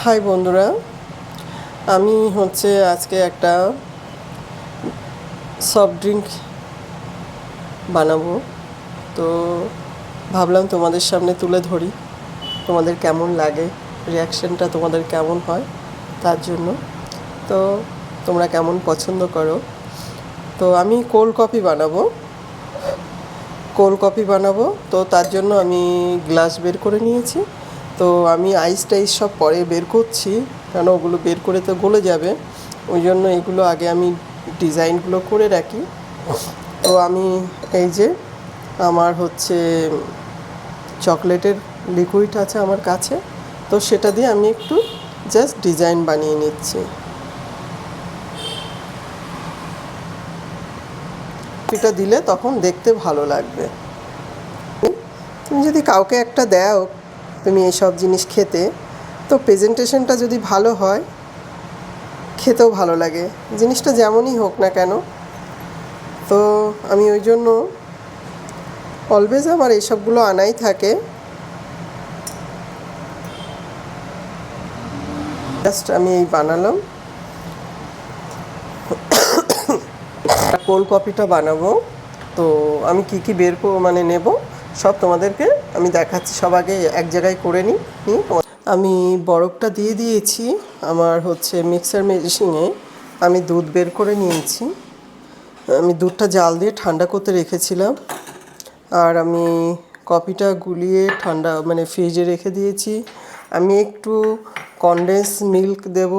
High বন্ধুরা, আমি আজকে একটা সফট ড্রিঙ্ক বানাবো। তো ভাবলাম তোমাদের সামনে তুলে ধরি, তোমাদের কেমন লাগে, রিয়াকশানটা তোমাদের কেমন হয় তার জন্য। তো তোমরা কেমন পছন্দ করো। তো আমি কোল্ড কফি বানাবো। তো তার জন্য আমি গ্লাস বের করে নিয়েছি। তো আমি আইস টাইস সব পরে বের করছি, কেন ওগুলো বের করে তো গলে যাবে। ওই জন্য এগুলো আগে আমি ডিজাইনগুলো করে রাখি। তো আমি এই যে আমার চকলেটের লিকুইড আছে আমার কাছে, তো সেটা দিয়ে আমি একটু জাস্ট ডিজাইন বানিয়ে নিচ্ছি। এটা দিলে তখন দেখতে ভালো লাগবে। তুমি যদি কাউকে একটা দাও তুমি এইসব জিনিস খেতে, তো প্রেজেন্টেশনটা যদি ভালো হয় খেতেও ভালো লাগে, জিনিসটা যেমনই হোক না কেন। তো আমি ওই জন্য অলওয়েজ আমার এইসবগুলো আনাই থাকে। জাস্ট আমি এই বানালাম কোল্ড কফিটা বানাবো। তো আমি কি বের নেব সব তোমাদেরকে আমি দেখাচ্ছি। সব আগে এক জায়গায় করে নিই। আমি বরফটা দিয়ে দিয়েছি আমার মিক্সার মেশিনে। আমি দুধ বের করে নিয়েছি। আমি দুধটা জাল দিয়ে ঠান্ডা করতে রেখেছিলাম। আর আমি কফিটা গুলিয়ে ঠান্ডা ফ্রিজে রেখে দিয়েছি। আমি একটু কনডেন্স মিল্ক দেব,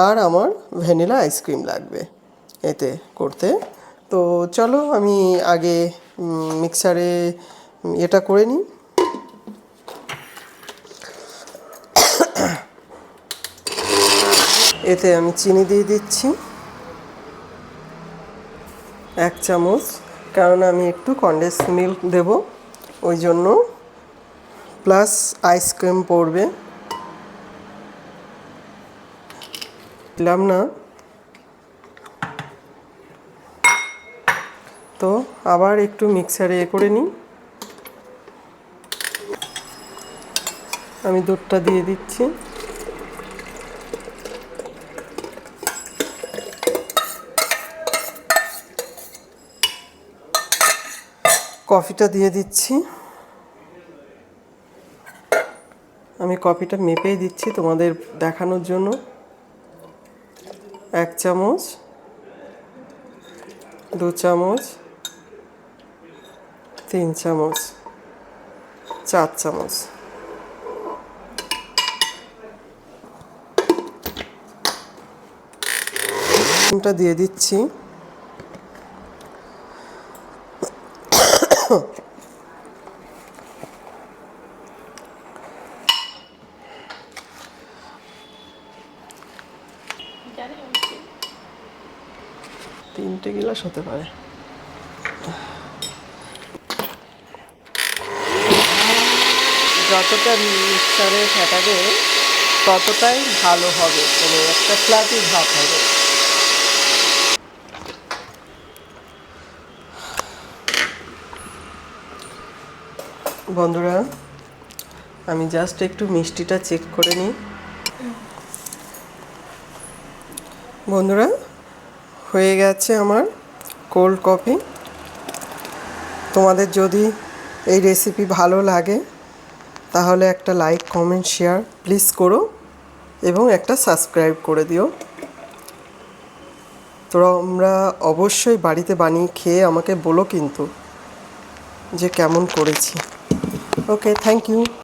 আর আমার ভ্যানিলা আইসক্রিম লাগবে এতে করতে। তো চলো আমি আগে মিক্সারে এটা করে নিই। এতে আমি চিনি দিয়ে দিচ্ছি 1 চামচ, কারণ আমি একটু কনডেন্স মিল্ক দেব ওই জন্য, প্লাস আইসক্রিম পড়বে। দিলাম না, তো আবার একটু মিক্সারে করে নিই। আমি দুধটা দিয়ে দিচ্ছি। কফিটা দিয়ে দিচ্ছি। আমি কফিটা মেপেই দিচ্ছি তোমাদের দেখানোর জন্য। 1 চামচ, 2 চামচ, 3 চামচ, 4 চামচ। টা দিয়ে দিচ্ছি। তিনটে গিলাস হতে পারে। যতটা মিক্সারে ফেটাবে ততটাই ভালো হবে, একটা ফ্ল্যাটি ভাব হবে। বন্ধুরা, আমি জাস্ট একটু মিষ্টিটা চেক করে নিই। বন্ধুরা, হয়ে গেছে আমার কোল্ড কফি। তোমাদের যদি এই রেসিপি ভালো লাগে তাহলে একটা লাইক, কমেন্ট, শেয়ার প্লিজ করো, এবং একটা সাবস্ক্রাইব করে দিও। তোমরা অবশ্যই বাড়িতে বানিয়ে খেয়ে আমাকে বলো কিন্তু যে কেমন করেছি। ওকে, থ্যাংক ইউ।